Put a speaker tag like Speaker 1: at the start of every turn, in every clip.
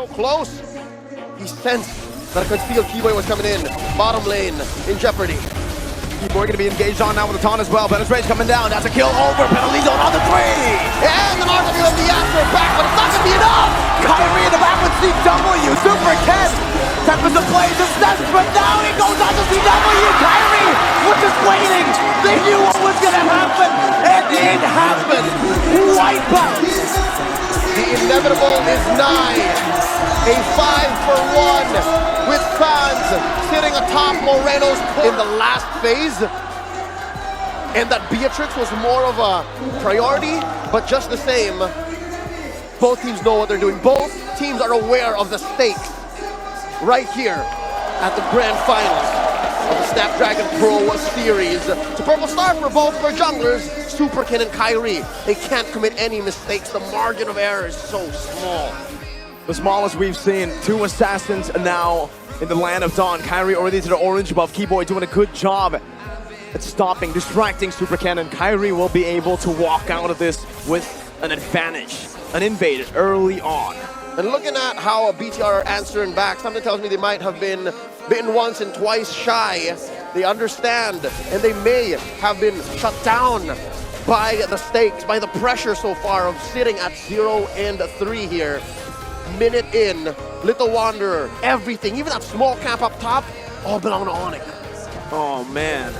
Speaker 1: So close. He sensed that a concealed Keyboy was coming in. Bottom lane in jeopardy.
Speaker 2: Keyboy going to be engaged on now with the taunt as well. Penetration coming down. That's a kill over. Penalty zone on the 3.
Speaker 1: And the RW of the answer back, but it's not going to be enough.
Speaker 2: Kyrie in the back with CW. Super Ken. Tempest of plays and steps, but now he goes on to CW. Kyrie was just waiting. They knew what was going to happen. And it happened. Wipeout.
Speaker 1: The inevitable is nigh. A 5-for-1 with fans sitting atop Moreno's in the last phase. And that Beatrix was more of a priority, but just the same, both teams know what they're doing. Both teams are aware of the stakes right here at the grand finals of the Snapdragon Pro Series. It's a purple star for both of our junglers, Superkin and Kyrie. They can't commit any mistakes. The margin of error is so small.
Speaker 2: The smallest we've seen. 2 assassins now in the land of Dawn. Kyrie already to the orange buff. Keyboy doing a good job at stopping, distracting Super Ken, and Kyrie will be able to walk out of this with an advantage, an invade early on.
Speaker 1: And looking at how a BTR are answering back, something tells me they might have been bitten once and twice shy. They understand, and they may have been shut down by the stakes, by the pressure so far of sitting at 0-3 here. Minute in, Little Wanderer, everything, even that small camp up top, all belong to ONIC.
Speaker 2: Oh man,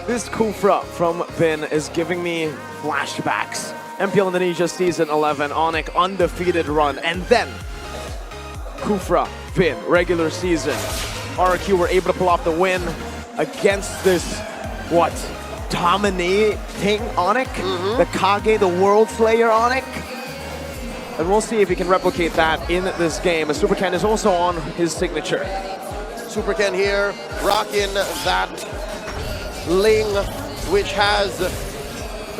Speaker 2: this Kufra from Bin is giving me flashbacks. MPL Indonesia Season 11, ONIC undefeated run, and then Kufra, Bin, regular season. RQ were able to pull off the win against this, dominating ONIC? The Kage, the World Slayer ONIC? And we'll see if he can replicate that in this game. As Super Ken is also on his signature.
Speaker 1: Super Ken here, rocking that Ling, which has a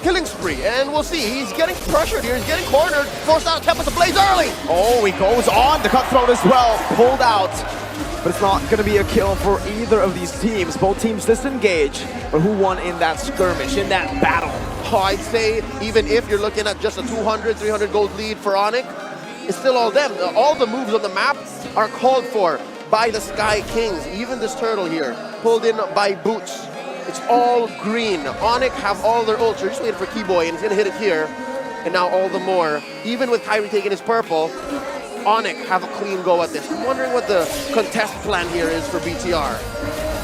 Speaker 1: killing spree. And we'll see, he's getting pressured here, he's getting cornered, forced out Tempest to blaze early.
Speaker 2: Oh, he goes on the cutthroat as well, pulled out. But it's not gonna be a kill for either of these teams. Both teams disengage, but who won in that skirmish, in that battle?
Speaker 1: Oh, I'd say even if you're looking at just a 200, 300 gold lead for ONIC, it's still all them. All the moves on the map are called for by the Sky Kings. Even this turtle here, pulled in by Boots. It's all green. ONIC have all their ults. They're just waiting for Keyboy, and he's gonna hit it here. And now all the more. Even with Kyrie taking his purple, ONIC have a clean go at this. I'm wondering what the contest plan here is for BTR.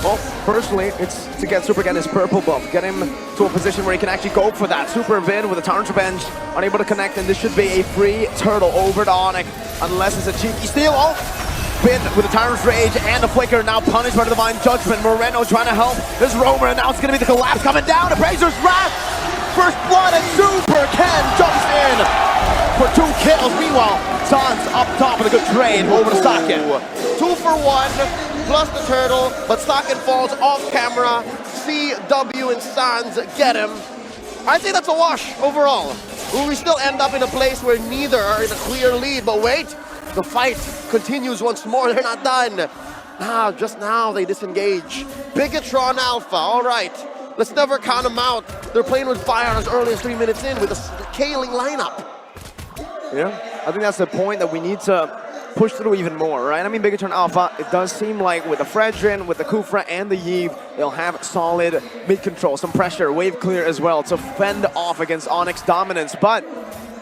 Speaker 2: Well, personally, it's to get Super Ken his purple buff, get him to a position where he can actually go for that. Super Vid with a Tyrant's Revenge, unable to connect, and this should be a free turtle over to ONIC, unless it's a cheeky steal. Oh, Vid with a Tyrant's Rage and a Flicker, now punished by the Divine Judgment. Moreno trying to help this Roamer, and now it's going to be the collapse coming down. Appraiser's Wrath, First Blood, and Super Ken jumps in for 2 kills. Meanwhile, Sans up top with a good trade over to Sakin.
Speaker 1: 2-for-1. Plus the turtle, but Sakin falls off camera. CW and Sans get him. I think that's a wash overall. Will we still end up in a place where neither are in a clear lead? But wait, the fight continues once more. They're not done. Now, just now they disengage. Bigetron Alpha, all right. Let's never count them out. They're playing with fire as early as 3 minutes in with a scaling lineup.
Speaker 2: Yeah, I think that's the point that we need to push through even more, right? I mean, Bigetron Alpha, it does seem like with the Fredrin, with the Kufra, and the Yve, they'll have solid mid-control, some pressure, wave clear as well to fend off against ONIC's dominance. But,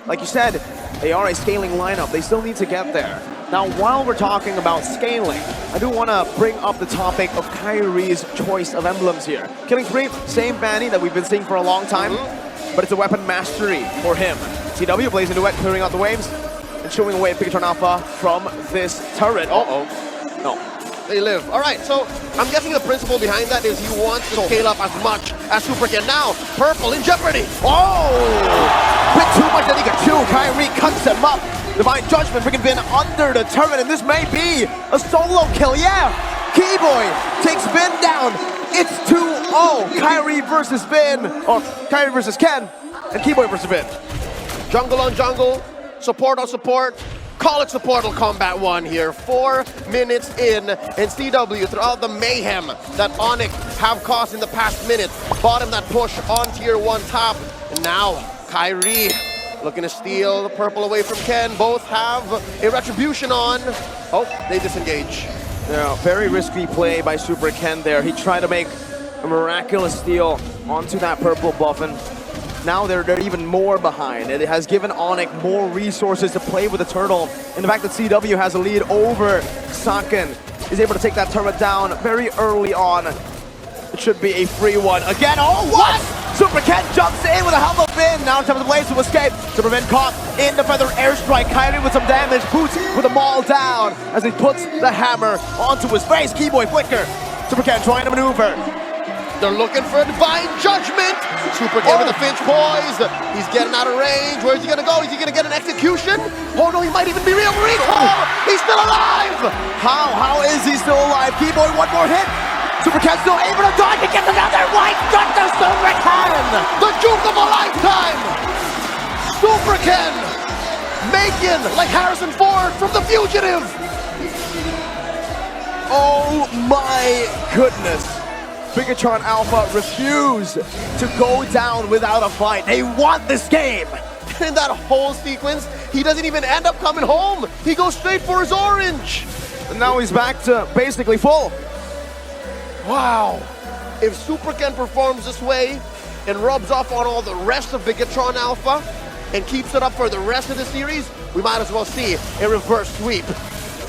Speaker 2: like you said, they are a scaling lineup. They still need to get there. Now, while we're talking about scaling, I do want to bring up the topic of Kyrie's choice of emblems here. Killing Spree, same Fanny that we've been seeing for a long time, but it's a weapon mastery for him. CW blazing duet, clearing out the waves, and showing away Bigetron Alpha from this turret. Uh-oh. No.
Speaker 1: They live. All right, so I'm guessing the principle behind that is he wants to scale up as much as Super Ken. Now, purple in jeopardy.
Speaker 2: Oh! Bit too much that he could chew. Kyrie cuts him up. Divine Judgment bringing Vin under the turret, and this may be a solo kill. Yeah! Keyboy takes Vin down. It's 2-0. Kyrie versus Vin. Or Kyrie versus Ken. And Keyboy versus Vin.
Speaker 1: Jungle on jungle. Support on support. Call it Supportal Combat 1 here. 4 minutes in, and CW, throughout the mayhem that ONIC have caused in the past minute, bottom that push on tier 1 top. And now, Kyrie Looking to steal the purple away from Ken. Both have a retribution on. Oh, they disengage.
Speaker 2: Yeah, very risky play by Super Ken there. He tried to make a miraculous steal onto that purple buff, and now they're even more behind. It has given ONIC more resources to play with the turtle. And the fact that CW has a lead over Saken is able to take that turret down very early on. It should be a free one. Again, oh, what? Super Ken jumps in with a help of Vin. Now it's time for the Blaze to escape. Super Vin caught in the feather airstrike. Kyrie with some damage. Boots with a maul down as he puts the hammer onto his face. Keyboy flicker. Super Ken trying to maneuver.
Speaker 1: They're looking for a divine judgment. Super Ken with the Finch poise. He's getting out of range. Where's he gonna go? Is he gonna get an execution? Oh no, he might even be real recall. He's still alive.
Speaker 2: How is he still alive? Keyboy, one more hit. Super Ken still able to dodge. He gets another white gun to Super Ken.
Speaker 1: The juke of a lifetime. Super Ken making like Harrison Ford from The Fugitive.
Speaker 2: Oh my goodness. Bigetron Alpha refuse to go down without a fight. They want this game.
Speaker 1: In that whole sequence, he doesn't even end up coming home. He goes straight for his orange.
Speaker 2: And now he's back to basically full.
Speaker 1: Wow. If Super Ken performs this way and rubs off on all the rest of Bigetron Alpha and keeps it up for the rest of the series, we might as well see a reverse sweep.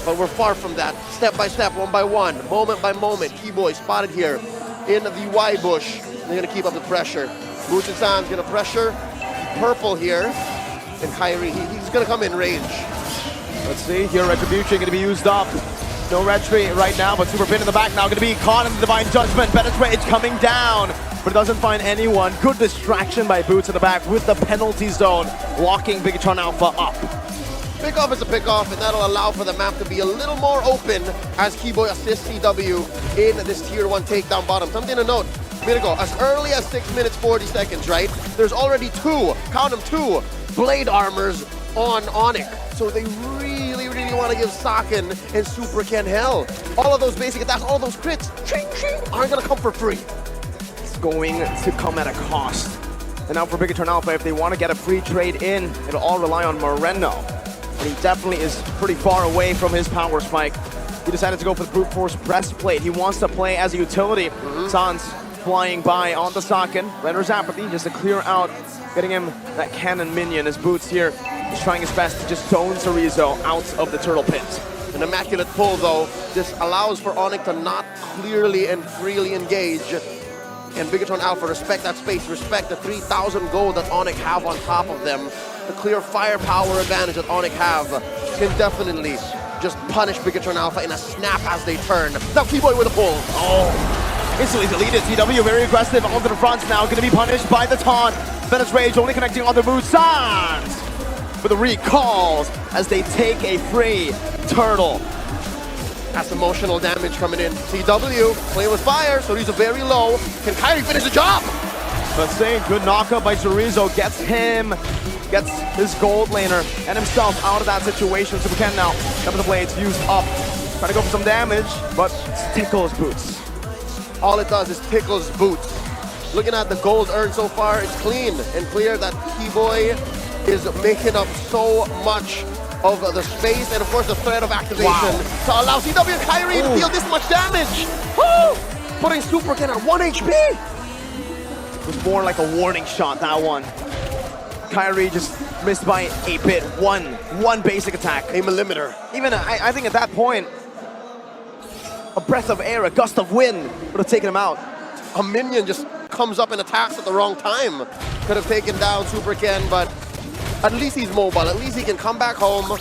Speaker 1: But we're far from that. Step by step, one by one, moment by moment. Keyboy spotted here in the Y bush. They're gonna keep up the pressure. Muchin-san's gonna pressure purple here. And Kyrie, he's gonna come in range.
Speaker 2: Let's see, here Retribution gonna be used up. No retry right now, but Super Pin in the back now gonna be caught in the Divine Judgment. Bennett's Rage coming down, but it doesn't find anyone. Good distraction by Boots in the back with the penalty zone, locking Bigetron Alpha up.
Speaker 1: Pickoff is a pickoff, and that'll allow for the map to be a little more open as Keyboy assists CW in this tier 1 takedown bottom. Something to note, a minute ago, as early as 6 minutes 40 seconds, right? There's already count them, two blade armors on ONIC. So they really want to give Saken and Super Ken hell. All of those basic attacks, all of those crits, aren't gonna come for free.
Speaker 2: It's going to come at a cost. And now for Bigetron Alpha, if they want to get a free trade in, it'll all rely on Moreno. And he definitely is pretty far away from his power spike. He decided to go for the brute force breastplate. He wants to play as a utility. Sans flying by on the Saken. Render's apathy just to clear out, getting him that cannon minion. His Boots here is trying his best to just zone Cerezo out of the turtle pit.
Speaker 1: An immaculate pull though. This allows for ONIC to not clearly and freely engage. And Bigetron Alpha respect that space, respect the 3,000 gold that ONIC have on top of them. The clear firepower advantage that ONIC have can definitely just punish Bigetron Alpha in a snap as they turn. Now Keyboy with a pull.
Speaker 2: Oh, instantly deleted. CW very aggressive onto the front now, going to be punished by the taunt. Bennett's Rage only connecting on the moves. Sans for the recalls as they take a free turtle.
Speaker 1: That's emotional damage coming in. CW playing with fire, so these are very low. Can Kyrie finish the job?
Speaker 2: Let's say good knockup by Cerezo gets his gold laner and himself out of that situation. So we can now have the blades used up. Trying to go for some damage, but tickles Boots.
Speaker 1: All it does is tickles Boots. Looking at the gold earned so far, it's clean and clear that Keyboy is making up so much of the space and of course the threat of activation to allow CW and Kyrie to deal this much damage. Woo! Putting Super Ken at 1 HP.
Speaker 2: It was more like a warning shot, that one. Kyrie just missed by a bit. One basic attack.
Speaker 1: A millimeter.
Speaker 2: Even, I think at that point, a breath of air, a gust of wind would have taken him out.
Speaker 1: A minion just comes up and attacks at the wrong time. Could have taken down Super Ken, but at least he's mobile. At least he can come back home,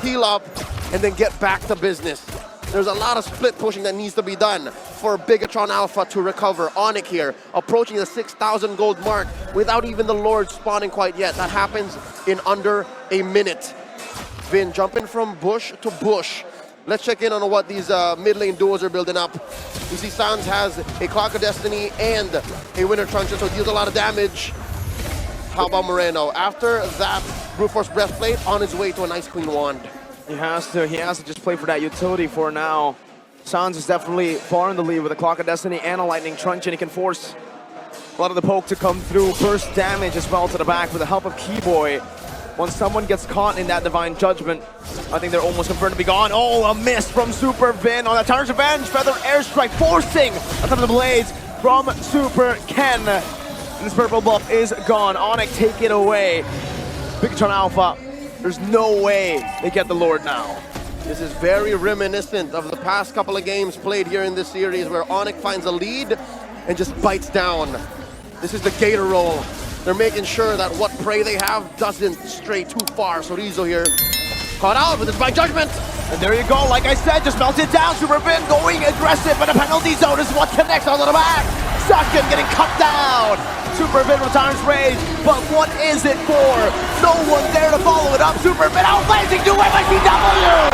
Speaker 1: heal up, and then get back to business. There's a lot of split pushing that needs to be done for Bigetron Alpha to recover. ONIC here, approaching the 6,000 gold mark without even the Lord spawning quite yet. That happens in under a minute. Vin jumping from bush to bush. Let's check in on what these mid lane duos are building up. You see Sans has a Clock of Destiny and a Winter Truncheon, so it deals a lot of damage. How about Moreno? After that Brute Force Breastplate, on his way to a nice clean wand.
Speaker 2: He has to just play for that utility for now. Sans is definitely far in the lead with a Clock of Destiny and a Lightning Truncheon. He can force a lot of the poke to come through. Burst damage as well to the back with the help of Keyboy. Once someone gets caught in that divine judgment, I think they're almost confirmed to be gone. Oh, a miss from Super Vin on that Tarn's Revenge. Feather airstrike forcing on top of the blades from Super Ken. And this purple buff is gone. ONIC take it away. bigetron Alpha, there's no way they get the Lord now.
Speaker 1: This is very reminiscent of the past couple of games played here in this series where ONIC finds a lead and just bites down. This is the Gator roll. They're making sure that what prey they have doesn't stray too far. So Rizzo here caught out with his Divine Judgment.
Speaker 2: And there you go, like I said, just melted down. Super Vin going aggressive, but the penalty zone is what connects onto the back. Sakin getting cut down. Super Vin returns rage, but what is it for? No one there to follow it up. Super Vin outlasting to MICW!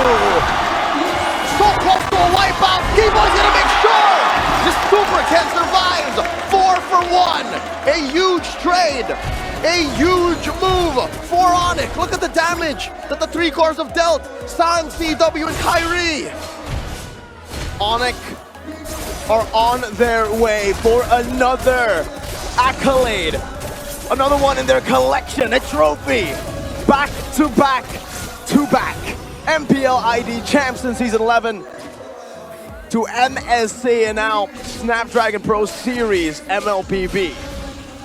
Speaker 1: So close to a wipeout. Keyboy's gonna make sure this Super Ken survives. 4 for 1. A huge trade. A huge move for ONIC. Look at the damage that the 3 cores have dealt. San, CW, and Kyrie.
Speaker 2: ONIC are on their way for another accolade. Another one in their collection, a trophy. Back to back to back. MPL ID champs in Season 11 to MSC and now Snapdragon Pro Series MLPB.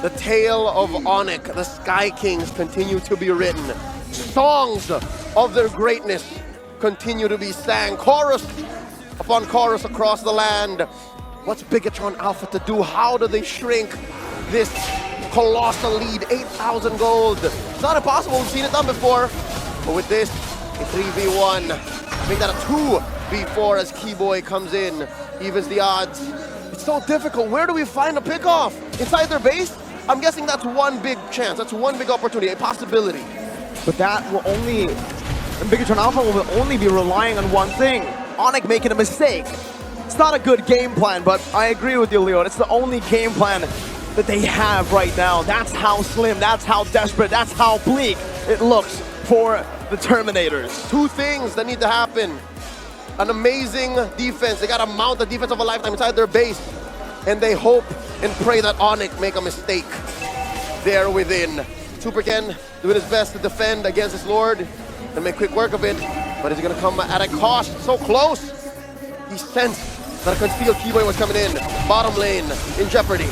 Speaker 1: The tale of ONIC, the Sky Kings, continue to be written. Songs of their greatness continue to be sang. Chorus upon chorus across the land. What's bigetron Alpha to do? How do they shrink this colossal lead? 8,000 gold. It's not impossible, we've seen it done before. But with this, a 3v1. Make that a 2v4 as Keyboy comes in, evens the odds. It's so difficult. Where do we find a pickoff? Inside their base? I'm guessing that's one big chance. That's one big opportunity, a possibility.
Speaker 2: But that will only, bigetron Alpha will only be relying on one thing. ONIC making a mistake. It's not a good game plan, but I agree with you, Leon. It's the only game plan that they have right now. That's how slim, that's how desperate, that's how bleak it looks for the Terminators.
Speaker 1: 2 things that need to happen. An amazing defense. They gotta mount the defense of a lifetime inside their base. And they hope and pray that ONIC make a mistake there within. Super Ken doing his best to defend against his Lord and make quick work of it. But is it gonna come at a cost? So close. He sensed that a concealed Keyboy was coming in. Bottom lane in jeopardy.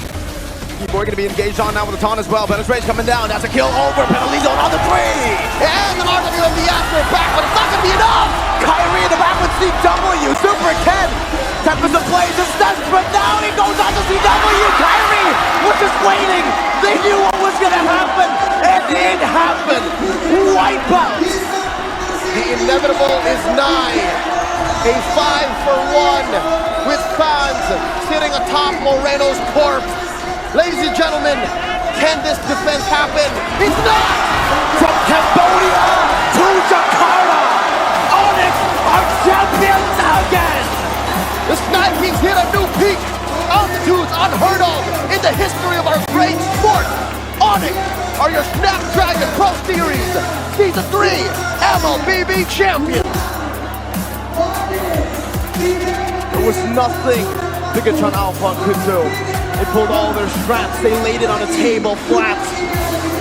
Speaker 2: Keyboy gonna be engaged on now with the taunt as well. Penetration coming down. That's a kill over. Penalty zone on the 3.
Speaker 1: And an RWMD after back, but it's not gonna be enough.
Speaker 2: Kyrie in the back with CW. Super Ken. Tempest of plays is desperate. Now he goes on to CW. Kyrie was just waiting. They knew what was gonna happen. And it happened. Wipeout.
Speaker 1: The inevitable is nigh. A 5 for 1 with fans sitting atop Moreno's corpse. Ladies and gentlemen, can this defense happen? It's not!
Speaker 2: From Cambodia to Jakarta, ONIC are champions again!
Speaker 1: The Sky Kings hit a new peak. Altitudes unheard of in the history of our great sport. ONIC are your Snapdragon Pro Series Season 3 MLPB champions.
Speaker 2: There was nothing bigetron Alpha could do. They pulled all their straps, they laid it on a table flat.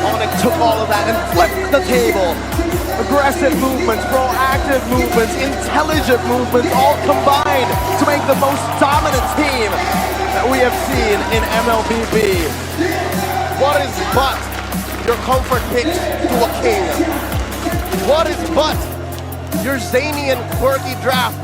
Speaker 2: ONIC took all of that and flipped the table. Aggressive movements, proactive movements, intelligent movements, all combined to make the most dominant team that we have seen in MLPB.
Speaker 1: What is but your comfort picks to a king? What is but your zany and quirky draft